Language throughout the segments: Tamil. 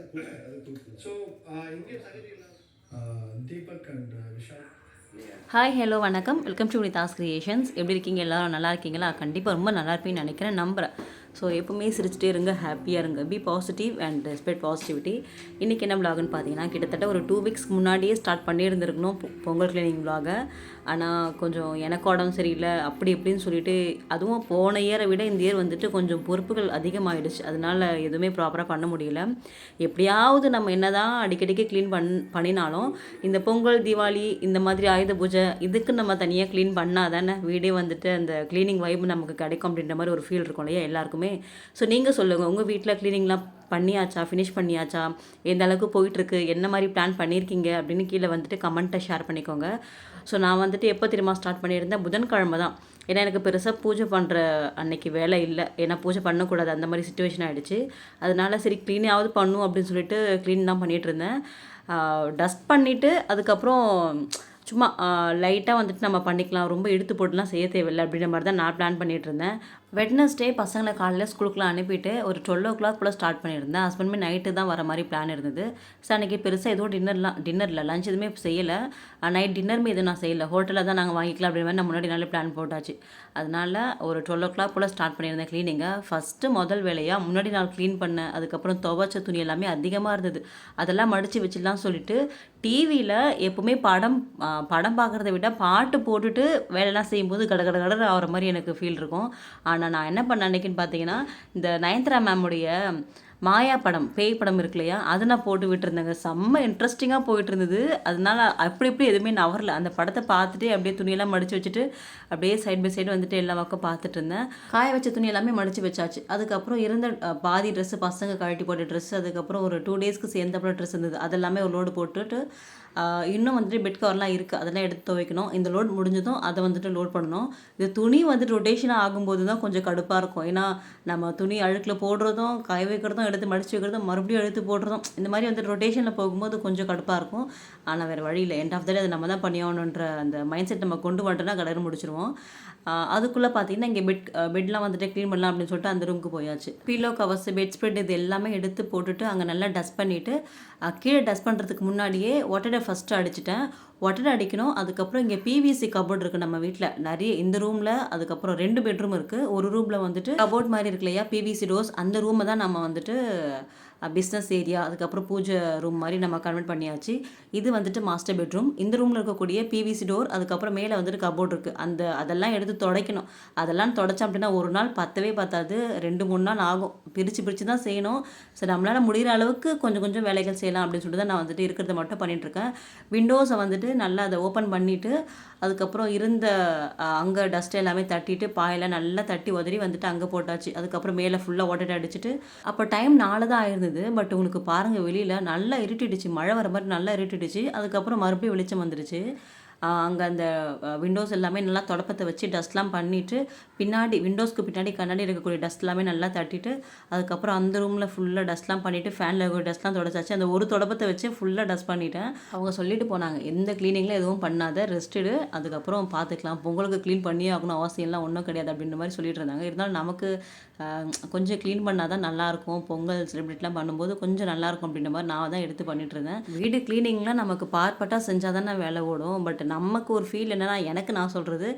So, Indian Sagarila. Deepak and Vishal. Hi hello வணக்கம் வெல்கம் டு நிதாஸ் கிரியேஷன்ஸ். எப்படி இருக்கீங்க? எல்லோரும் நல்லா இருக்கீங்களா? கண்டிப்பாக ரொம்ப நல்லா இருப்பேன்னு நினைக்கிறேன், நம்புகிறேன். ஸோ எப்போவுமே சிரிச்சிட்டே இருங்க, ஹாப்பியாக இருங்க, be positive and spread positivity. இன்றைக்கி என்ன விலாகுன்னு பார்த்தீங்கன்னா, கிட்டத்தட்ட ஒரு 2 வீக்ஸ்க்கு முன்னாடியே ஸ்டார்ட் பண்ணியிருந்துருக்கணும் பொங்கல் கிளீனிங் விலாகை. ஆனால் கொஞ்சம் எனக்கு உடம்பு சரியில்லை அப்படி இப்படின்னு சொல்லிட்டு, அதுவும் போன இயரை விட இந்த இயர் வந்துட்டு கொஞ்சம் பொறுப்புகள் அதிகமாகிடுச்சு. அதனால் எதுவுமே ப்ராப்பராக பண்ண முடியல. எப்படியாவது நம்ம என்ன தான் அடிக்கடிக்கு க்ளீன் பண்ணினாலும் இந்த பொங்கல், தீபாவளி, இந்த மாதிரி ஆயுத பூஜை இதுக்கு நம்ம தனியாக க்ளீன் பண்ணால் தானே வீடே வந்துட்டு அந்த க்ளீனிங் வைப் நமக்கு கிடைக்கும் அப்படின்ற மாதிரி ஒரு ஃபீல் இருக்கும் இல்லையா எல்லாருக்குமே. ஸோ நீங்கள் சொல்லுங்கள், உங்கள் வீட்டில் க்ளீனிங்லாம் பண்ணியாச்சா, ஃபினிஷ் பண்ணியாச்சா, எந்த அளவுக்கு போயிட்டுருக்கு, என்ன மாதிரி பிளான் பண்ணியிருக்கீங்க அப்படின்னு கீழே வந்துட்டு கமெண்ட்டை ஷேர் பண்ணிக்கோங்க. ஸோ நான் வந்துட்டு எப்போ தெரியுமா ஸ்டார்ட் பண்ணியிருந்தேன்? புதன்கிழமை தான். ஏன்னா எனக்கு பெருசாக பூஜை பண்ணுற அன்னைக்கு வேலை இல்லை, ஏன்னா பூஜை பண்ணக்கூடாது அந்த மாதிரி சுச்சுவேஷன் ஆகிடுச்சு. அதனால சரி க்ளீனாவது பண்ணும் அப்படின்னு சொல்லிட்டு க்ளீன் தான் பண்ணிகிட்டு இருந்தேன். டஸ்ட் பண்ணிவிட்டு அதுக்கப்புறம் சும்மா லைட்டாக வந்துட்டு நம்ம பண்ணிக்கலாம், ரொம்ப எடுத்து போட்டுலாம் செய்ய தேவையில்லை அப்படின்ற மாதிரி தான் நான் பிளான் பண்ணிகிட்டு இருந்தேன். வெட்னஸ்டே பசங்களை காலையில் ஸ்கூலுக்குலாம் அனுப்பிட்டு ஒரு 12 போல் ஸ்டார்ட் பண்ணியிருந்தேன். ஹஸ்பண்டுமே நைட்டு தான் வர மாதிரி பிளான் இருந்தது. ஸோ அன்றைக்கி பெருசாக எதுவும் டின்னரில் லஞ்ச் எதுவுமே செய்யலை. நைட் டின்னருமே எதுவும் நான் செய்யலை, ஹோட்டலில் தான் நாங்கள் வாங்கிக்கலாம் அப்படின்ற மாதிரி நான் முன்னாடி நாளே பிளான் போட்டாச்சு. அதனால் ஒரு 12 போல் ஸ்டார்ட் பண்ணியிருந்தேன் க்ளீனிங்கை. ஃபஸ்ட்டு முதல் வேலையாக முன்னாடி நாள் க்ளீன் பண்ணேன். அதுக்கப்புறம் துவைச்ச துணி எல்லாமே அதிகமாக இருந்தது, அதெல்லாம் மடித்து வச்சிடலாம் சொல்லிட்டு டிவியில் எப்போவுமே படம் பார்க்குறத விட பாட்டு போட்டுட்டு வேலைலாம் செய்யும்போது கட ஆகிற மாதிரி எனக்கு ஃபீல் இருக்கும். ஆனால் நான் என்ன பண்ணேன் அன்றைக்கின்னு பார்த்தீங்கன்னா, இந்த நயன்தாரா மேமுடைய மாயா படம், பேய் படம் இருக்கு இல்லையா, அதை நான் போட்டு விட்டுருந்தேங்க. செம்ம இன்ட்ரெஸ்டிங்காக போயிட்டு இருந்தது. அதனால அப்படி இப்படி எதுவுமே நவரல. அந்த படத்தை பார்த்துட்டு அப்படியே துணியெல்லாம் மடித்து வச்சுட்டு அப்படியே சைட் பை சைடு வந்துட்டு எல்லா பக்கம் பார்த்துட்டு இருந்தேன். காய வச்ச துணி எல்லாமே மடித்து வச்சாச்சு. அதுக்கப்புறம் இருந்த பாதி ட்ரெஸ்ஸு, பசங்க கழட்டி போட்ட ட்ரெஸ்ஸு, அதுக்கப்புறம் ஒரு 2 டேஸ்க்கு சேர்ந்தப்போ ட்ரெஸ் இருந்தது, அதெல்லாமே ஒரு லோடு போட்டுட்டு இன்னும் வந்துட்டு பெட் கவர்லாம் இருக்குது, அதெல்லாம் எடுத்து துவைக்கணும். இந்த லோட் முடிஞ்சதும் அதை வந்துட்டு லோட் பண்ணணும். இது துணி வந்துட்டு ரொட்டேஷன் ஆகும்போது தான் கொஞ்சம் கடுப்பாக இருக்கும். ஏன்னா நம்ம துணி அழுக்கில் போடுறதும், காய வைக்கிறதும், எடுத்து மடித்து வைக்கிறதும், மறுபடியும் எடுத்து போடுறதும், இந்த மாதிரி வந்துட்டு ரொட்டேஷனில் போகும்போது கொஞ்சம் கடுப்பாக இருக்கும். ஆனால் வேறு வழி இல்லை, எண்ட் ஆஃப் த டே அதை நம்ம தான் பண்ணியாகணுன்ற அந்த மைண்ட் செட் நம்ம கொண்டு வந்துட்டோன்னா கடற்கரை முடிச்சிருவோம். அதுக்குள்ளே பார்த்தீங்கன்னா இங்கே பெட்லாம் வந்துட்டு க்ளீன் பண்ணலாம் அப்படின்னு சொல்லிட்டு அந்த ரூமுக்கு போயாச்சு. பீலோ கவர்ஸ், பெட் ஸ்ப்ரெட் இது எல்லாமே எடுத்து போட்டுட்டு அங்கே நல்லா டஸ்ட் பண்ணிவிட்டு கீழே டஸ்ட் பண்ணுறதுக்கு முன்னாடியே ஒட்டடை ஃபஸ்ட்டு அடிச்சிட்டேன். ஒட்டடை அடிக்கணும். அதுக்கப்புறம் இங்கே பிவிசி கபோர்ட் இருக்குது நம்ம வீட்டில் நிறைய. இந்த ரூமில் அதுக்கப்புறம் 2 பெட்ரூம் இருக்குது. ஒரு ரூமில் வந்துட்டு கபோர்ட் மாதிரி இருக்கு இல்லையா, பிவிசி டோர்ஸ், அந்த ரூமை தான் நம்ம வந்துட்டு பிஸ்னஸ் ஏரியா, அதுக்கப்புறம் பூஜை ரூம் மாதிரி நம்ம கன்வெர்ட் பண்ணியாச்சு. இது வந்துட்டு மாஸ்டர் பெட்ரூம். இந்த ரூமில் இருக்கக்கூடிய பிவிசி டோர், அதுக்கப்புறம் மேலே வந்துட்டு கபோர்ட் இருக்குது. அதெல்லாம் எடுத்து துடைக்கணும். அதெல்லாம் துடைச்சோம் அப்படின்னா ஒரு நாள் பத்தவே பத்தாது, 2-3 நாள் ஆகும். பிரித்து தான் செய்யணும். சரி, நம்மளால் முடிகிற அளவுக்கு கொஞ்சம் கொஞ்சம் வேலைகள் செய்யலாம் அப்படின்னு சொல்லிட்டு தான் நான் வந்துட்டு இருக்கிறத மட்டும் பண்ணிகிட்ருக்கேன். விண்டோஸை வந்துட்டு நல்லா அதை ஓப்பன் பண்ணிவிட்டு அதுக்கப்புறம் இருந்த அங்கே டஸ்ட் எல்லாமே தட்டிட்டு பாயெல்லாம் நல்லா தட்டி உதறி வந்துட்டு அங்கே போட்டாச்சு. அதுக்கப்புறம் மேலே ஃபுல்லாக ஒட்டடை அடிச்சுட்டு அப்போ டைம் 4 தான் ஆயிருந்தது. பட் உங்களுக்கு பாருங்கள், வெளியில் நல்லா இருட்டிடுச்சு, மழை வர மாதிரி நல்லா இருட்டிடுச்சு. அதுக்கப்புறம் மறுபடியும் வெளிச்சம் வந்துடுச்சு. அங்கே அந்த விண்டோஸ் எல்லாமே நல்லா தொடப்பத்தை வச்சு டஸ்ட்லாம் பண்ணிவிட்டு பின்னாடி விண்டோஸ்க்கு பின்னாடி கண்ணாடி இருக்கக்கூடிய டஸ்ட் எல்லாமே நல்லா தட்டிட்டு அதுக்கப்புறம் அந்த ரூமில் ஃபுல்லாக டஸ்ட்லாம் பண்ணிவிட்டு ஃபேனில் இருக்கிற டஸ்ட்லாம் தொடச்சாச்சு. அந்த ஒரு தொடப்பத்தை வச்சு ஃபுல்லாக டஸ்ட் பண்ணிவிட்டேன். அவங்க சொல்லிட்டு போனாங்க, எந்த க்ளீனிங்கில் எதுவும் பண்ணாத, ரெஸ்ட்டு, அதுக்கப்புறம் பார்த்துக்கலாம், பொங்கலுக்கு க்ளீன் பண்ணியே ஆகணும், அவசியம்லாம் ஒன்றும் கிடையாது அப்படின்ற மாதிரி சொல்லிட்டு இருந்தாங்க. இருந்தாலும் நமக்கு கொஞ்சம் க்ளீன் பண்ணால் தான் நல்லாயிருக்கும், பொங்கல் செலிப்ரேட்லாம் பண்ணும்போது கொஞ்சம் நல்லாயிருக்கும் அப்படின்ற மாதிரி நான் தான் எடுத்து பண்ணிட்டு இருந்தேன். வீடு க்ளீனிங்லாம் நமக்கு பார்ப்பட்டாக செஞ்சால் தானே வேலை ஓடும். பட் நமக்கு ஒரு ஃபீல் என்னென்னா, எனக்கு நான் சொல்கிறது,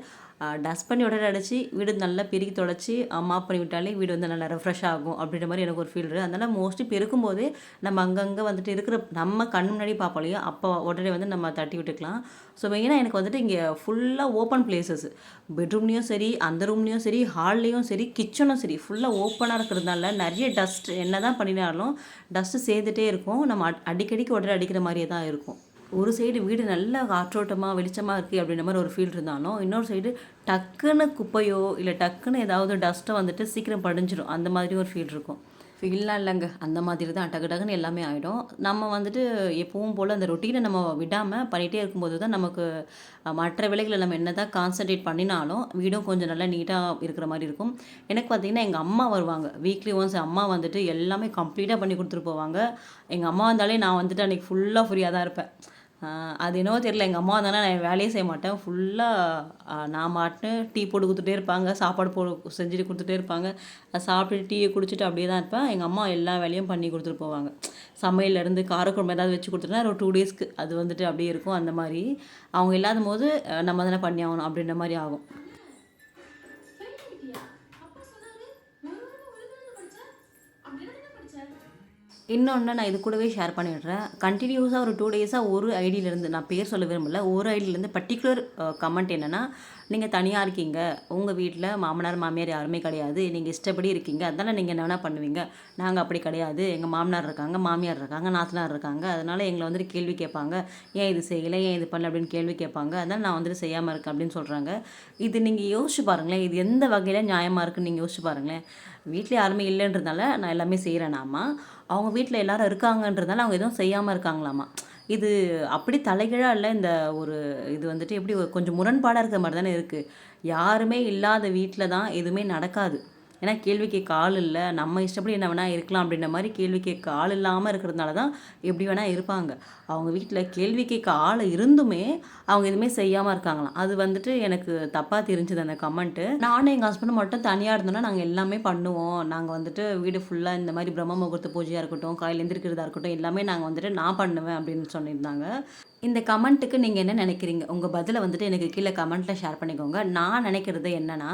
டஸ்ட் பண்ணி உடனே அடித்து வீடு நல்லா பெருக்கி தொடச்சி மாப் பண்ணி விட்டாலே வீடு வந்து நல்லா ரெஃப்ரெஷ் ஆகும் அப்படின்ற மாதிரி எனக்கு ஒரு ஃபீல் இருக்குது. அதனால் மோஸ்ட்லி பெருக்கும் போதே நம்ம அங்கங்கே வந்துட்டு இருக்கிற நம்ம கண் முன்னாடி பார்ப்போம் இல்லையா, அப்போ உடனே வந்து நம்ம தட்டி விட்டுக்கலாம். ஸோ மெயினாக எனக்கு வந்துட்டு இங்கே ஃபுல்லாக ஓப்பன் பிளேசஸ், பெட்ரூம்லேயும் சரி, அந்த ரூம்லேயும் சரி, ஹால்லேயும் சரி, கிச்சனும் சரி, ஃபுல்லாக ஓப்பனாக இருக்கிறதுனால நிறைய டஸ்ட் என்ன தான் பண்ணினாலும் டஸ்ட்டு சேர்ந்துட்டே இருக்கும். நம்ம அடிக்கடிக்கு உடனே அடிக்கிற மாதிரியே தான் இருக்கும். ஒரு சைடு வீடு நல்ல காற்றோட்டமாக வெளிச்சமாக இருக்குது அப்படின்ற மாதிரி ஒரு ஃபீல் இருந்தாலும், இன்னொரு சைடு டக்குன்னு குப்பையோ இல்லை டக்குன்னு ஏதாவது டஸ்ட்டை வந்துட்டு சீக்கிரம் படிஞ்சிடும், அந்த மாதிரி ஒரு ஃபீல் இருக்கும். ஃபீல்லாம் இல்லைங்க, அந்த மாதிரி தான் டக்கு டக்குன்னு எல்லாமே ஆகிடும். நம்ம வந்துட்டு எப்பவும் போல் அந்த ரொட்டீனை நம்ம விடாமல் பண்ணிகிட்டே இருக்கும்போது தான் நமக்கு மற்ற வேலைகளை நம்ம என்ன தான் கான்சன்ட்ரேட் பண்ணினாலும் வீடும் கொஞ்சம் நல்லா நீட்டாக இருக்கிற மாதிரி இருக்கும். எனக்கு பார்த்திங்கன்னா எங்கள் அம்மா வருவாங்க வீக்லி ஒன்ஸ். அம்மா வந்துட்டு எல்லாமே கம்ப்ளீட்டாக பண்ணி கொடுத்துட்டு போவாங்க. எங்கள் அம்மா வந்தாலே நான் வந்துட்டு அன்றைக்கி ஃபுல்லாக ஃப்ரீயாக தான் இருப்பேன். அது என்னவோ தெரியல, எங்கள் அம்மா வந்தாங்கன்னா நான் வேலையே செய்ய மாட்டேன். ஃபுல்லாக நான் மாட்டுன்னு டீ போட்டு கொடுத்துட்டே இருப்பாங்க, சாப்பாடு செஞ்சுட்டு கொடுத்துட்டே இருப்பாங்க. அதை சாப்பிட்டுட்டு டீயை குடிச்சிட்டு அப்படியே தான் இருப்பேன். எங்கள் அம்மா எல்லா வேலையும் பண்ணி கொடுத்துட்டு போவாங்க. சமையல்லேருந்து காரக்குழம்பு ஏதாவது வச்சு கொடுத்துட்டா ஒரு 2 டேஸ்க்கு அது வந்துட்டு அப்படியே இருக்கும். அந்த மாதிரி அவங்க இல்லாத போது நம்ம தானே பண்ணி ஆகணும் அப்படின்ற மாதிரி ஆகும். இன்னொன்று நான் இது கூடவே ஷேர் பண்ணிடுறேன். கண்டினியூஸாக ஒரு 2 டேஸாக ஒரு ஐடியிலேருந்து, நான் பேர் சொல்ல விரும்பல, ஒரு ஐடியிலேருந்து பர்டிகுலர் கமெண்ட் என்னென்னா, நீங்கள் தனியாக இருக்கீங்க, உங்கள் வீட்டில் மாமனார் மாமியார் யாருமே கிடையாது, நீங்கள் இஷ்டப்படி இருக்கீங்க, அதனால் நீங்கள் என்ன வேணால் பண்ணுவீங்க. நாங்கள் அப்படி கிடையாது, எங்கள் மாமனார் இருக்காங்க, மாமியார் இருக்காங்க, நாத்தனார் இருக்காங்க, அதனால் எங்களை வந்துட்டு கேள்வி கேட்பாங்க, ஏன் இது செய்யலை, ஏன் இது பண்ணல அப்படின்னு கேள்வி கேட்பாங்க, அதனால் நான் வந்துட்டு செய்யாமல் இருக்கேன் அப்படின்னு சொல்கிறாங்க. இது நீங்கள் யோசிச்சு பாருங்களேன், இது எந்த வகையில் நியாயமாக இருக்குன்னு நீங்கள் யோசிச்சு பாருங்களேன். வீட்டில் யாருமே இல்லைன்றதுனால நான் எல்லாமே செய்கிறேனாமா, அவங்க வீட்டில் எல்லாரும் இருக்காங்கன்றதுனால அவங்க எதுவும் செய்யாமல் இருக்காங்களாமா. இது அப்படி தலைகீழாக இல்லை. இந்த ஒரு இது வந்துட்டு எப்படி கொஞ்சம் முரண்பாடாக இருக்கிற மாதிரி தானே இருக்குது. யாருமே இல்லாத வீட்டில் தான் எதுவுமே நடக்காது. ஏன்னா கேள்வி கேட்க ஆள் இல்லை, நம்ம இஷ்டப்படி என்ன வேணால் இருக்கலாம் அப்படின்ற மாதிரி கேள்வி கேட்க ஆள் இல்லாமல் இருக்கிறதுனால தான் எப்படி வேணால் இருப்பாங்க. அவங்க வீட்டில் கேள்வி கேட்க ஆள் இருந்துமே அவங்க எதுவுமே செய்யாமல் இருக்காங்களாம். அது வந்துட்டு எனக்கு தப்பாக தெரிஞ்சுது அந்த கமெண்ட்டு. நானும் எங்கள் ஹஸ்பண்டும் மட்டும் தனியாக இருந்தோன்னா நாங்கள் எல்லாமே பண்ணுவோம். நாங்கள் வந்துட்டு வீடு ஃபுல்லாக இந்த மாதிரி பிரம்ம முகூர்த்த பூஜையாக இருக்கட்டும், காலையில் எந்திரிக்கிறதா இருக்கட்டும், எல்லாமே நாங்கள் வந்துட்டு நான் பண்ணுவேன் அப்படின்னு சொல்லியிருந்தாங்க. இந்த கமெண்ட்டுக்கு நீங்கள் என்ன நினைக்கிறீங்க? உங்கள் பதிலை வந்துட்டு எனக்கு கீழே கமெண்ட்டில் ஷேர் பண்ணிக்கோங்க. நான் நினைக்கிறது என்னென்னா,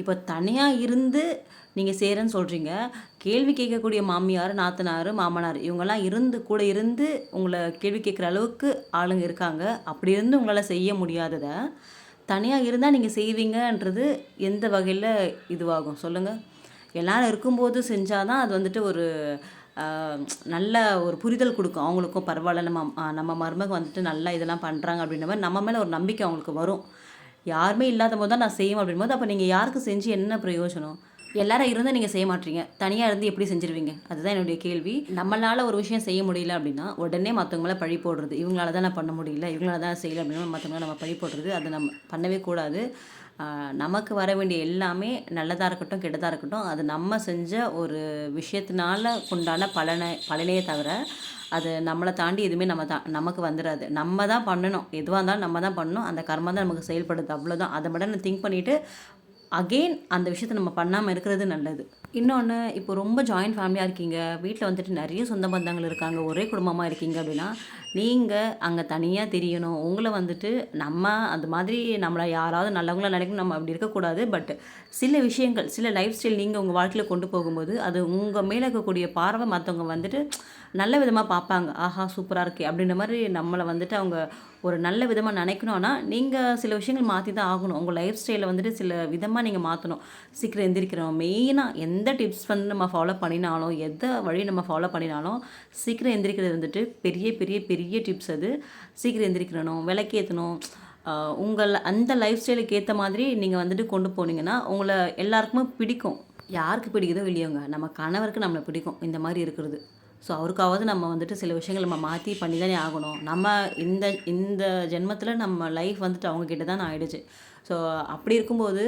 இப்போ தனியாக இருந்து நீங்கள் செய்கிறேன்னு சொல்கிறீங்க, கேள்வி கேட்கக்கூடிய மாமியார், நாத்தனார், மாமனார் இவங்கெல்லாம் கூட இருந்து உங்களை கேள்வி கேட்குற அளவுக்கு ஆளுங்க இருக்காங்க. அப்படி இருந்து உங்களால் செய்ய முடியாததை தனியாக இருந்தால் நீங்கள் செய்வீங்கன்றது எந்த வகையில் இதுவாகும் சொல்லுங்கள்? எல்லோரும் இருக்கும்போது செஞ்சால் தான் அது வந்துட்டு ஒரு நல்ல ஒரு புரிதல் கொடுக்கும். அவங்களுக்கும் பரவாயில்ல, நம்ம மருமக வந்துட்டு நல்லா இதெல்லாம் பண்ணுறாங்க அப்படின்ற மாதிரி நம்ம மேலே ஒரு நம்பிக்கை அவங்களுக்கு வரும். யாருமே இல்லாத போது தான் நான் செய்வேன் அப்படின்போது, அப்போ நீங்கள் யாருக்கு செஞ்சு என்ன பிரயோஜனம்? எல்லாரும் இருந்தால் நீங்கள் செய்ய மாட்டீங்க, தனியாக இருந்து எப்படி செஞ்சுருவீங்க? அதுதான் என்னுடைய கேள்வி. நம்மளால் ஒரு விஷயம் செய்ய முடியல அப்படின்னா உடனே மற்றவங்கள பழி போடுறது, இவங்களால தான் நான் பண்ண முடியல, இவங்களால தான் செய்யலை அப்படின்னு மற்றவங்கள நம்ம பழி போடுறது, அதை நம்ம பண்ணவே கூடாது. நமக்கு வர வேண்டிய எல்லாமே நல்லதாக இருக்கட்டும், கெட்டதாக இருக்கட்டும், அது நம்ம செஞ்ச ஒரு விஷயத்தினால உண்டான பலனையே தவிர அது நம்மளை தாண்டி எதுவுமே நமக்கு வந்துடாது. நம்ம தான் பண்ணணும், எதுவாக இருந்தாலும் நம்ம தான் பண்ணணும். அந்த கர்மா தான் நமக்கு செயல்படுது, அவ்வளோதான். அதை மட்டும் திங்க் பண்ணிவிட்டு அகெயின் அந்த விஷயத்தை நம்ம பண்ணாமல் இருக்கிறது நல்லது. இன்னொன்று, இப்போ ரொம்ப ஜாயின்ட் ஃபேமிலியாக இருக்கீங்க, வீட்டில் வந்துட்டு நிறைய சொந்த பந்தங்கள் இருக்காங்க, ஒரே குடும்பமாக இருக்கீங்க அப்படின்னா நீங்கள் அங்கே தனியாக தெரியணும். உங்களை வந்துட்டு நம்ம அந்த மாதிரி நம்மளை யாராவது நல்லவங்களா நினைக்கணும், நம்ம அப்படி இருக்கக்கூடாது. பட் சில விஷயங்கள், சில லைஃப் ஸ்டைல் நீங்கள் உங்கள் வாழ்க்கையில் கொண்டு போகும்போது அது உங்கள் மேலே இருக்கக்கூடிய பார்வை மற்றவங்க வந்துட்டு நல்ல விதமாக பார்ப்பாங்க. ஆஹா சூப்பராக இருக்கே அப்படின்ற மாதிரி நம்மளை வந்துட்டு அவங்க ஒரு நல்ல விதமாக நினைக்கணும்னா நீங்கள் சில விஷயங்கள் மாற்றி தான் ஆகணும். உங்கள் லைஃப் ஸ்டைலில் வந்துட்டு சில விதமாக நீங்கள் மாற்றணும். சீக்கிரம் எந்திரிக்கிறோம், மெயினாக எந்த டிப்ஸ் வந்து நம்ம ஃபாலோ பண்ணினாலும், எந்த வழி நம்ம ஃபாலோ பண்ணினாலும் சீக்கிரம் எந்திரிக்கிறது வந்துட்டு பெரிய பெரிய பெரிய டிப்ஸ். அது சீக்கிரம் எந்திரிக்கிறணும், விளக்கேற்றணும். உங்கள் அந்த லைஃப் ஸ்டைலுக்கு ஏற்ற மாதிரி நீங்கள் வந்துட்டு கொண்டு போனீங்கன்னா உங்களை எல்லாருக்குமே பிடிக்கும். யாருக்கு பிடிக்குதோ இல்லையோங்க, நம்ம கணவருக்கு நம்மளை பிடிக்கும் இந்த மாதிரி இருக்கிறது. ஸோ அவருக்காவது நம்ம வந்துட்டு சில விஷயங்கள் நம்ம மாற்றி பண்ணி தானே ஆகணும். நம்ம இந்த இந்த ஜென்மத்தில் நம்ம லைஃப் வந்துட்டு அவங்கக்கிட்ட தான் ஆயிடுச்சு. ஸோ அப்படி இருக்கும்போது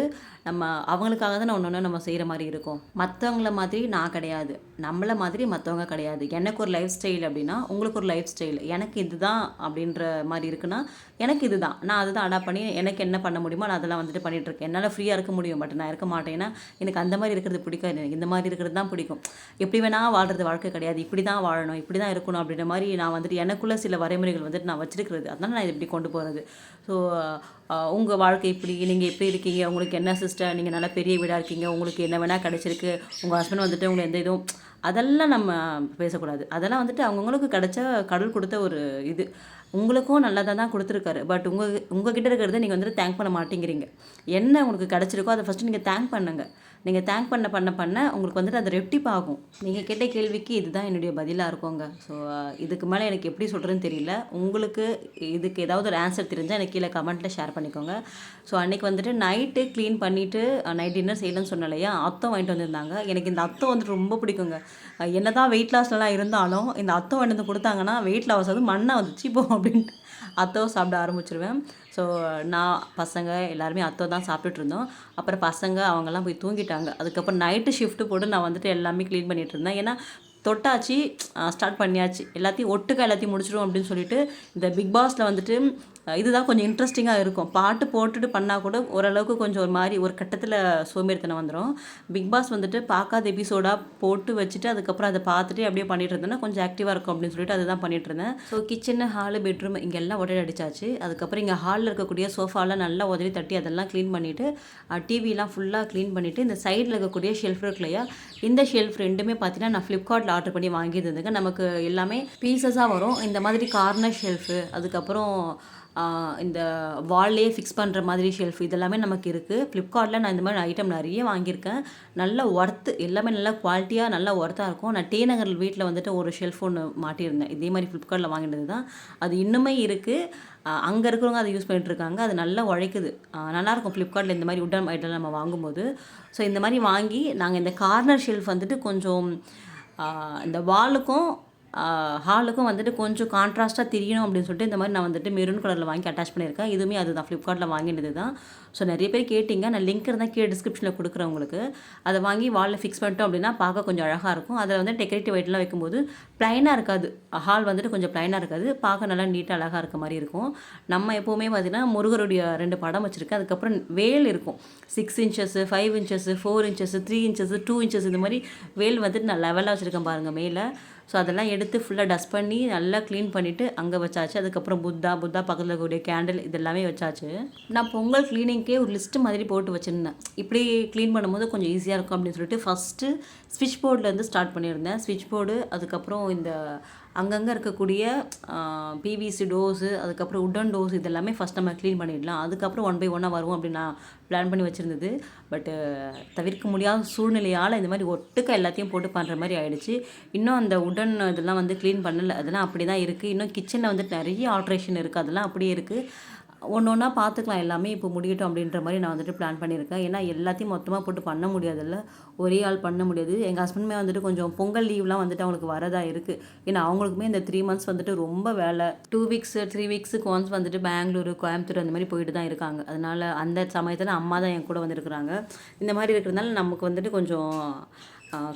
நம்ம அவங்களுக்காக தான் ஒன்று நம்ம செய்கிற மாதிரி இருக்கும். மற்றவங்கள மாதிரி நான் கிடையாது, நம்மளை மாதிரி மற்றவங்க கிடையாது. எனக்கு ஒரு லைஃப் ஸ்டைல் அப்படின்னா உங்களுக்கு ஒரு லைஃப் ஸ்டைல், எனக்கு இதுதான் அப்படின்ற மாதிரி இருக்குன்னா எனக்கு இதுதான், நான் அதுதான் அடாப்ட் பண்ணி எனக்கு என்ன பண்ண முடியுமோ நான் அதெல்லாம் வந்துட்டு பண்ணிகிட்ருக்கேன். என்னால் ஃப்ரீயாக இருக்க முடியும், பட் நான் இருக்க மாட்டேன்னா எனக்கு அந்த மாதிரி இருக்கிறது பிடிக்காது, எனக்கு இந்த மாதிரி இருக்கிறது தான் பிடிக்கும். எப்படி வேணால் வாழ்கிறது வாழ்க்கை கிடையாது, இப்படி தான் வாழணும், இப்படி தான் இருக்கணும் அப்படின்ற மாதிரி நான் வந்துட்டு எனக்குள்ளே சில வரைமுறைகள் வந்துட்டு நான் வச்சுருக்கிறது. அதனால் நான் இது இப்படி கொண்டு போகிறது. ஸோ உங்கள் வாழ்க்கை இப்படி, நீங்கள் எப்படி இருக்கீங்க, உங்களுக்கு என்ன சிஸ்டர், நீங்கள் நல்லா பெரிய வீடாக இருக்கீங்க, உங்களுக்கு என்ன வேணால் கிடச்சிருக்கு, உங்கள் ஹஸ்பண்ட் வந்துட்டு உங்களை எந்த இதுவும் அதெல்லாம் நம்ம பேசக்கூடாது. அதெல்லாம் வந்துட்டு அவங்கவுங்களுக்கு கிடச்ச கடவுள் கொடுத்த ஒரு இது. உங்களுக்கும் நல்லதாக தான் கொடுத்துருக்காரு. பட் உங்ககிட்ட இருக்கிறத நீங்கள் வந்துட்டு தேங்க் பண்ண மாட்டேங்கிறீங்க. என்ன உங்களுக்கு கிடச்சிருக்கோ அதை ஃபஸ்ட்டு நீங்கள் தேங்க் பண்ணுங்கள். நீங்கள் தேங்க் பண்ண உங்களுக்கு வந்துட்டு அது ரெட்டிப்பாகும். நீங்கள் கேட்ட கேள்விக்கு இதுதான் என்னுடைய பதிலாக இருக்குங்க. ஸோ இதுக்கு மேலே எனக்கு எப்படி சொல்கிறதுன்னு தெரியல. உங்களுக்கு இதுக்கு ஏதாவது ஒரு ஆன்சர் தெரிஞ்சால் எனக்கு கீழே கமெண்ட்டில் ஷேர் பண்ணிக்கோங்க. ஸோ அன்றைக்கி வந்துட்டு நைட்டு க்ளீன் பண்ணிவிட்டு நைட் டின்னர் செய்யலன்னு சொன்னேன் இல்லையா, அத்தம் வாங்கிட்டு வந்திருந்தாங்க. எனக்கு இந்த அத்தம் வந்துட்டு ரொம்ப பிடிக்குங்க. என்ன தான் வெயிட் லாஸ்லாம் இருந்தாலும் இந்த அத்தம் வாங்கிட்டு வந்து கொடுத்தாங்கன்னா வெயிட் லாஸ் வந்து மண்ணை வந்துச்சு போகும் அப்படின்ட்டு அத்தோ சாப்பிட ஆரம்பிச்சிருவேன். ஸோ நான் பசங்க எல்லாருமே அத்தோ தான் சாப்பிட்டுட்டு இருந்தோம். அப்புறம் பசங்க அவங்கெல்லாம் போய் தூங்கிட்டாங்க. அதுக்கப்புறம் நைட்டு ஷிஃப்ட்டு போட்டு நான் வந்துட்டு எல்லாமே க்ளீன் பண்ணிகிட்டு இருந்தேன். ஏன்னா தொட்டாச்சு, ஸ்டார்ட் பண்ணியாச்சு. எல்லாத்தையும் ஒட்டுக்கா எல்லாத்தையும் முடிச்சிடும் அப்படின்னு சொல்லிட்டு இந்த பிக் பாஸில் வந்துட்டு இதுதான் கொஞ்சம் இன்ட்ரெஸ்டிங்காக இருக்கும். பாட்டு போட்டுட்டு பண்ணால் கூட ஓரளவுக்கு கொஞ்சம் ஒரு மாதிரி ஒரு கட்டத்தில் சோம்பேறித்தனம் வந்துடும். பிக் பாஸ் வந்துட்டு பார்க்காத எபிசோடாக போட்டு வச்சுட்டு அதுக்கப்புறம் அதை பார்த்துட்டு அப்படியே பண்ணிட்டு இருந்தேன்னா கொஞ்சம் ஆக்டிவாக இருக்கும் அப்படின்னு சொல்லிட்டு அதுதான் பண்ணிட்டு இருந்தேன். ஸோ கிச்சனு, ஹாலு, பெட்ரூம் இங்கே எல்லாம் உடனே அடிச்சாச்சு. அதுக்கப்புறம் இங்கே ஹாலில் இருக்கக்கூடிய சோஃபாலாம் நல்லா உதவி தட்டி அதெல்லாம் க்ளீன் பண்ணிவிட்டு டிவிலாம் ஃபுல்லாக க்ளீன் பண்ணிவிட்டு இந்த சைடில் இருக்கக்கூடிய ஷெல்ஃப் இருக்கு இல்லையா, இந்த ஷெல்ஃப் ரெண்டுமே பார்த்தீங்கன்னா நான் ஃப்ளிப்கார்ட்டில் ஆர்டர் பண்ணி வாங்கியிருந்தேங்க. நமக்கு எல்லாமே பீசஸாக வரும். இந்த மாதிரி கார்னர் ஷெல்ஃபு, அதுக்கப்புறம் இந்த வால்லையே ஃபிக்ஸ் பண்ணுற மாதிரி ஷெல்ஃப் இதெல்லாமே நமக்கு இருக்குது. ஃப்ளிப்கார்ட்டில் நான் இந்த மாதிரி ஐட்டம் நிறைய வாங்கியிருக்கேன். நல்ல ஒர்த்து, எல்லாமே நல்லா குவாலிட்டியாக நல்லா ஒர்த்தாக இருக்கும். நான் டி நகர் வீட்டில் வந்துட்டு ஒரு ஷெல்ஃப் ஒன்று மாட்டியிருந்தேன். இதே மாதிரி ஃப்ளிப்கார்ட்டில் வாங்கினது தான். அது இன்னுமே இருக்குது. அங்கே இருக்கிறவங்க அதை யூஸ் பண்ணிட்டுருக்காங்க. அது நல்லா உழைக்குது. நல்லாயிருக்கும் ஃப்ளிப்கார்ட்டில் இந்த மாதிரி உட்டன் ஐட்டம் நம்ம வாங்கும்போது. ஸோ இந்த மாதிரி வாங்கி நாங்கள் இந்த கார்னர் ஷெல்ஃப் வந்துட்டு கொஞ்சம் இந்த வாலுக்கும் ஹாலுக்கும் வந்துட்டு கொஞ்சம் கான்ட்ராஸ்ட்டாக தெரியணும் அப்படின்னு சொல்லிட்டு இந்த மாதிரி நான் வந்துட்டு மெரூன் கலரில் வாங்கி அட்டாச் பண்ணியிருக்கேன். இதுவுமே அதுதான் ஃப்ளிப்கார்ட்டில் வாங்கினது தான். ஸோ நிறைய பேர் கேட்டிங்க, நான் லிங்க் இருந்தால் கீழே டிஸ்கிரிப்ஷனில் கொடுக்குறேன் உங்களுக்கு. அதை வாங்கி வாலில் ஃபிக்ஸ் பண்ணிட்டோம் அப்படின்னா பார்க்க கொஞ்சம் அழகாக இருக்கும். அதில் வந்து டெக்கரேட்டிவ் ஐட்டம்லாம் வைக்கும்போது ப்ளைனாக இருக்காது. ஹால் வந்துட்டு கொஞ்சம் ப்ளைனாக இருக்காது, பார்க்க நல்லா நீட்டாக அழகாக இருக்க மாதிரி இருக்கும். நம்ம எப்போவுமே பார்த்திங்கன்னா முருகருடைய 2 படம் வச்சுருக்கேன். அதுக்கப்புறம் வேல் இருக்கும். 6 inches, 5 inches, 4 inches, 3 inches, 2 inches இந்த மாதிரி வேல் வந்துட்டு நான் லெவலாக வச்சுருக்கேன் பாருங்கள் மேலே. ஸோ அதெல்லாம் எடுத்து ஃபுல்லாக டஸ்ட் பண்ணி நல்லா க்ளீன் பண்ணிவிட்டு அங்கே வச்சாச்சு. அதுக்கப்புறம் புத்தா பக்கத்தில் இருக்கக்கூடிய கேண்டில் இதெல்லாமே வச்சாச்சு. நான் பொங்கல் க்ளீனிங்க்கே ஒரு லிஸ்ட்டு மாதிரி போட்டு வச்சுருந்தேன். இப்படி க்ளீன் பண்ணும்போது கொஞ்சம் ஈஸியாக இருக்கும் அப்படின்னு சொல்லிட்டு ஃபஸ்ட்டு ஸ்விட்ச் போர்ட்லேருந்து ஸ்டார்ட் பண்ணியிருந்தேன். ஸ்விட்ச் போர்டு, அதுக்கப்புறம் இந்த அங்கங்கே இருக்கக்கூடிய பிவிசி டோர்ஸு, அதுக்கப்புறம் உட்டன் டோர்ஸ் இதெல்லாமே ஃபஸ்ட் நம்ம க்ளீன் பண்ணிடலாம். அதுக்கப்புறம் 1 பை 1 வருவோம் அப்படின்னு நான் பிளான் பண்ணி வச்சுருந்தது. பட்டு தவிர்க்க முடியாத சூழ்நிலையால் இந்த மாதிரி ஒட்டுக்க எல்லாத்தையும் போட்டு பண்ணுற மாதிரி ஆகிடுச்சு. இன்னும் அந்த உடன் இதெல்லாம் வந்து க்ளீன் பண்ணலை. அதெல்லாம் அப்படி தான் இருக்குது. இன்னும் கிச்சனில் வந்துட்டு நிறைய ஆல்ட்ரேஷன் இருக்குது. அதெல்லாம் அப்படியே இருக்குது. ஒன்று ஒன்றா பார்த்துக்கலாம், எல்லாமே இப்போ முடியட்டும் அப்படின்ற மாதிரி நான் வந்துட்டு பிளான் பண்ணியிருக்கேன். ஏன்னா எல்லாத்தையும் மொத்தமாக போட்டு பண்ண முடியாதுல்ல, ஒரே ஆள் பண்ண முடியாது. எங்கள் ஹஸ்பண்டுமே வந்துட்டு கொஞ்சம் பொங்கல் லீவ்லாம் வந்துட்டு அவங்களுக்கு வரதா இருக்குது. ஏன்னா அவங்களுக்குமே இந்த 3 மந்த்ஸ் வந்துட்டு ரொம்ப வேலை. 2 வீக்ஸ் 3 வீக்ஸுக்கு ஒன்ஸ் வந்துட்டு பெங்களூரு, கோயம்புத்தூர் அந்த மாதிரி போயிட்டு தான் இருக்காங்க. அதனால் அந்த சமயத்தில் அம்மா தான் என் கூட வந்துருக்குறாங்க. இந்த மாதிரி இருக்கிறதுனால நமக்கு வந்துட்டு கொஞ்சம்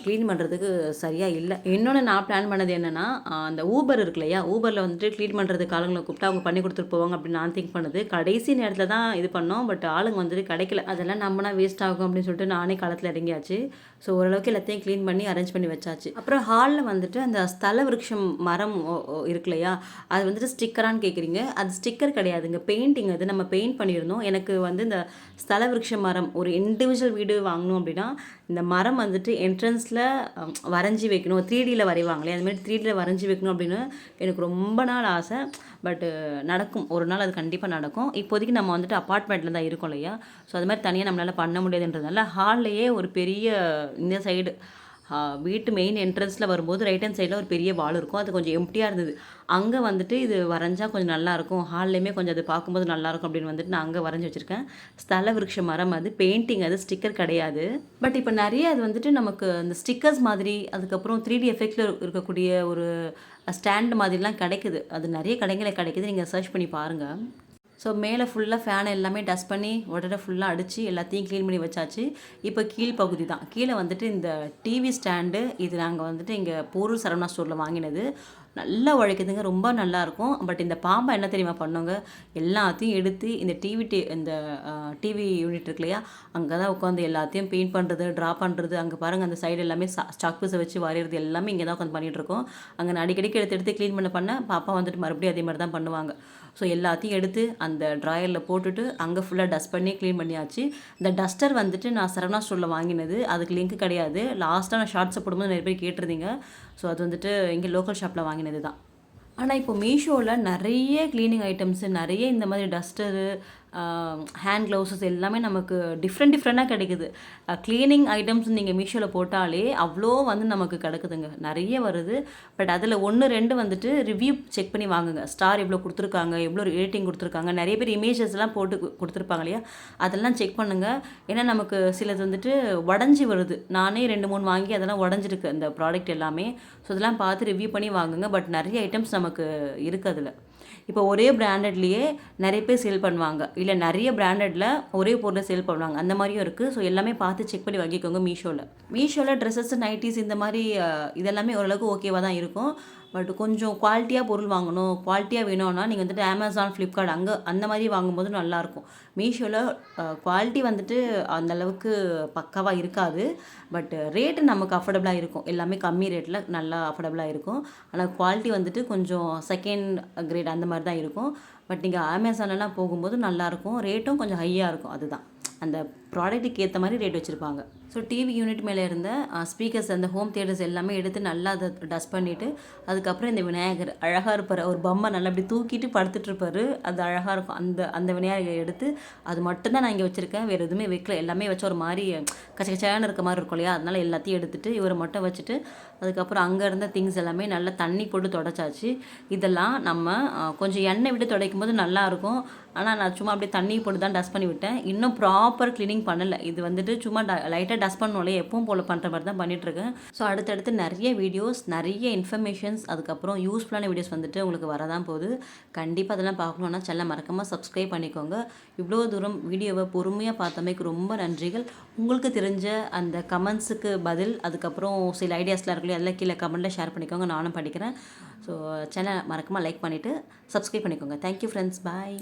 க்ளீன் பண்ணுறதுக்கு சரியாக இல்லை. இன்னொன்று நான் பிளான் பண்ணது என்னென்னா, அந்த ஊபர் இருக்கு இல்லையா, ஊபரில் வந்துட்டு க்ளீன் பண்ணுறதுக்கு ஆளுங்களை கூப்பிட்டு அவங்க பண்ணி கொடுத்துட்டு போவாங்க அப்படின்னு நான் திங்க் பண்ணது. கடைசி நேரத்தில் தான் இது பண்ணோம். பட் ஆளுங்க வந்துட்டு கிடைக்கல. அதெல்லாம் நம்பினா வேஸ்ட் ஆகும் அப்படின்னு சொல்லிட்டு நானே களத்தில் இறங்கியாச்சு. ஸோ ஓரளவுக்கு எல்லாத்தையும் க்ளீன் பண்ணி அரேஞ்ச் பண்ணி வச்சாச்சு. அப்புறம் ஹாலில் வந்துட்டு அந்த ஸ்தல விருட்சம் மரம் இருக்கு இல்லையா, அது வந்துட்டு ஸ்டிக்கரான்னு கேட்குறீங்க. அது ஸ்டிக்கர் கிடையாதுங்க, பெயிண்டிங். அது நம்ம பெயிண்ட் பண்ணியிருந்தோம். எனக்கு வந்து இந்த ஸ்தல விருட்ச மரம் ஒரு இண்டிவிஜுவல் வீடு வாங்கணும் அப்படின்னா இந்த மரம் வந்துட்டு என்ட்ரன்ஸில் வரைஞ்சி வைக்கணும். 3Dயில் வரைவாங்களே, அதுமாதிரி 3Dயில் வரைஞ்சி வைக்கணும் அப்படின்னு எனக்கு ரொம்ப நாள் ஆசை. பட்டு நடக்கும், ஒரு நாள் அது கண்டிப்பாக நடக்கும். இப்போதைக்கு நம்ம வந்துட்டு அப்பார்ட்மெண்ட்டில் தான் இருக்கோம் இல்லையா, ஸோ அது மாதிரி தனியாக நம்மளால் பண்ண முடியாதுன்றதுனால ஹால்லையே ஒரு பெரிய இந்த சைடு வீட்டு மெயின் என்ட்ரன்ஸில் வரும்போது ரைட் ஹேண்ட் சைடில் ஒரு பெரிய வால் இருக்கும். அது கொஞ்சம் எம்ப்டியாக இருந்தது. அங்கே வந்துட்டு இது வரைஞ்சா கொஞ்சம் நல்லாயிருக்கும், ஹால்லையுமே கொஞ்சம் அது பார்க்கும்போது நல்லாயிருக்கும் அப்படின்னு வந்துட்டு நான் அங்கே வரைஞ்சி வச்சுருக்கேன். ஸ்தல விருட்ச மரம், அது பெயிண்டிங், அது ஸ்டிக்கர் கிடையாது. பட் இப்போ நிறைய அது வந்துட்டு நமக்கு அந்த ஸ்டிக்கர்ஸ் மாதிரி, அதுக்கப்புறம் 3D எஃபெக்டில் இருக்கக்கூடிய ஒரு ஸ்டாண்ட் மாதிரிலாம் கிடைக்குது. அது நிறைய கடைகளில் கிடைக்குது, நீங்கள் சர்ச் பண்ணி பாருங்கள். ஸோ மேலே ஃபுல்லாக ஃபேன் எல்லாமே டஸ்ட் பண்ணி உடனே ஃபுல்லாக அடித்து எல்லாத்தையும் க்ளீன் பண்ணி வச்சாச்சு. இப்போ கீழ் பகுதி தான். கீழே வந்துட்டு இந்த டிவி ஸ்டாண்டு, இது நாங்கள் வந்துட்டு இங்கே பொருள் சரவணா ஸ்டோரில் வாங்கினது. நல்லா உழைக்குதுங்க, ரொம்ப நல்லாயிருக்கும். பட் இந்த பாம்பை என்ன தெரியுமா பண்ணோங்க, எல்லாத்தையும் எடுத்து இந்த டிவி யூனிட் இருக்கு இல்லையா, அங்கே தான் உட்காந்து எல்லாத்தையும் பெயிண்ட் பண்ணுறது, ட்ரா பண்ணுறது. அங்கே பாருங்கள், அந்த சைடு எல்லாமே சாக் பீஸை வச்சு வரைகிறது எல்லாமே இங்கே தான் உட்காந்து பண்ணிகிட்ருக்கோம். அங்கே நான் அடிக்கடிக்கு எடுத்து க்ளீன் பண்ண பாப்பா வந்துட்டு மறுபடியும் அதே மாதிரி தான் பண்ணுவாங்க. ஸோ எல்லாத்தையும் எடுத்து அந்த ட்ராயரில் போட்டுட்டு அங்கே ஃபுல்லாக டஸ்ட் பண்ணி க்ளீன் பண்ணியாச்சு. இந்த டஸ்டர் வந்துட்டு நான் சரவணா ஸ்டோரில் வாங்கினது, அதுக்கு லிங்க் கிடையாது. லாஸ்ட்டாக நான் ஷார்ட்ஸை போடும்போது நிறைய பேர் கேட்டிருந்தீங்க. ஸோ அது வந்துட்டு இங்கே லோக்கல் ஷாப்பில் வாங்கினது தான். ஆனால் இப்போ மீஷோவில் நிறைய க்ளீனிங் ஐட்டம்ஸு, நிறைய இந்த மாதிரி டஸ்டரு, ஹேண்ட் க்ளவுஸஸ் எல்லாமே நமக்கு டிஃப்ரெண்ட்டாக கிடைக்குது. க்ளீனிங் ஐட்டம்ஸ் நீங்கள் மீஷோவில் போட்டாலே அவ்வளோ வந்து நமக்கு கிடைக்குதுங்க, நிறைய வருது. பட் அதில் 1-2 வந்துட்டு ரிவ்யூ செக் பண்ணி வாங்குங்க. ஸ்டார் எவ்வளோ கொடுத்துருக்காங்க, எவ்வளோ ரேட்டிங் கொடுத்துருக்காங்க, நிறைய பேர் இமேஜஸ்லாம் போட்டு கொடுத்துருப்பாங்க இல்லையா, அதெல்லாம் செக் பண்ணுங்கள். ஏன்னா நமக்கு சிலது வந்துட்டு உடஞ்சி வருது. நானே 2-3 வாங்கி அதெல்லாம் உடஞ்சிருக்கு அந்த ப்ராடக்ட் எல்லாமே. ஸோ இதெல்லாம் பார்த்து ரிவ்யூ பண்ணி வாங்குங்க. பட் நிறைய ஐட்டம்ஸ் நமக்கு இருக்குது அதில். இப்போ ஒரே பிராண்டட்லேயே நிறைய பேர் சேல் பண்ணுவாங்க, இல்லை நிறைய பிராண்டடில் ஒரே பொருளை சேல் பண்ணுவாங்க, அந்த மாதிரியும் இருக்குது. ஸோ எல்லாமே பார்த்து செக் பண்ணி வாங்கிக்கோங்க மீஷோவில் ட்ரெஸ்ஸஸ், நைட்டிஸ் இந்த மாதிரி இதெல்லாமே ஓரளவுக்கு ஓகேவாக தான் இருக்கும். பட் கொஞ்சம் குவாலிட்டியாக பொருள் வாங்கணும், குவாலிட்டியாக வேணும்னா நீங்கள் வந்துட்டு அமேசான், ஃப்ளிப்கார்ட் அந்த மாதிரி வாங்கும்போது நல்லாயிருக்கும். மீஷோவில் குவாலிட்டி வந்துட்டு அந்தளவுக்கு பக்காவாக இருக்காது, பட் ரேட்டு நமக்கு அஃபோர்டபுளாக இருக்கும். எல்லாமே கம்மி ரேட்டில் நல்லா அஃபோர்டபுளாக இருக்கும். ஆனால் குவாலிட்டி வந்துட்டு கொஞ்சம் செகண்ட் கிரேட் அந்த மாதிரி தான் இருக்கும். பட் நீங்கள் அமேசான்லாம் போகும்போது நல்லாயிருக்கும், ரேட்டும் கொஞ்சம் ஹையாக இருக்கும். அதுதான் அந்த ப்ராடக்ட்டுக்கு ஏற்ற மாதிரி ரேட் வச்சுருப்பாங்க. ஸோ டிவி யூனிட் மேலே இருந்த ஸ்பீக்கர்ஸ், அந்த ஹோம் தியேட்டர்ஸ் எல்லாமே எடுத்து நல்லா அதை டஸ்ட் பண்ணிவிட்டு, அதுக்கப்புறம் இந்த விநாயகர் அழகாக இருப்பார், ஒரு பொம்மை நல்லா அப்படி தூக்கிட்டு படுத்துட்ருப்பார், அது அழகாக இருக்கும். அந்த விநாயகரை எடுத்து அது மட்டும்தான் நான் இங்கே வச்சுருக்கேன், வேறு எதுவுமே வைக்கல. எல்லாமே வச்சு ஒரு மாதிரி கச்சக்கச்சான இருக்க மாதிரி இருக்கும் இல்லையா, அதனால் எல்லாத்தையும் எடுத்துகிட்டு இவரை மட்டும் வச்சுட்டு, அதுக்கப்புறம் அங்கே இருந்த திங்ஸ் எல்லாமே நல்லா தண்ணி போட்டு தொடச்சாச்சு. இதெல்லாம் நம்ம கொஞ்சம் எண்ணெய் விட்டு துடைக்கும் போது நல்லாயிருக்கும். ஆனால் நான் சும்மா அப்படியே தண்ணி போட்டு தான் டஸ்ட் பண்ணி விட்டேன், இன்னும் ப்ராப்பர் க்ளீனிங் பண்ணலை. இது வந்துட்டு சும்மா லைட்டாக டஸ்ட் பண்ணோம்ல, எப்பவும் போல் பண்ணுற மாதிரி தான் பண்ணிகிட்ருக்கேன். ஸோ அடுத்தடுத்து நிறைய வீடியோஸ், நிறைய இன்ஃபர்மேஷன்ஸ், அதுக்கப்புறம் யூஸ்ஃபுல்லான வீடியோஸ் வந்துட்டு உங்களுக்கு வரதான் போகுது. கண்டிப்பாக அதெல்லாம் பார்க்கணுன்னா சேனலை மறக்காமல் சப்ஸ்கிரைப் பண்ணிக்கோங்க. இவ்வளோ தூரம் வீடியோவை பொறுமையாக பார்த்தமைக்கு ரொம்ப நன்றிகள். உங்களுக்கு தெரிஞ்ச அந்த கமெண்ட்ஸுக்கு பதில், அதுக்கப்புறம் சில ஐடியாஸ்லாம் இருக்குல்லையே, அதெல்லாம் கீழே கமெண்ட்டில் ஷேர் பண்ணிக்கோங்க, நானும் படிக்கிறேன். ஸோ சேனலை மறக்காமல் லைக் பண்ணிவிட்டு சப்ஸ்கிரைப் பண்ணிக்கோங்க. தேங்க்யூ ஃப்ரெண்ட்ஸ், பாய்.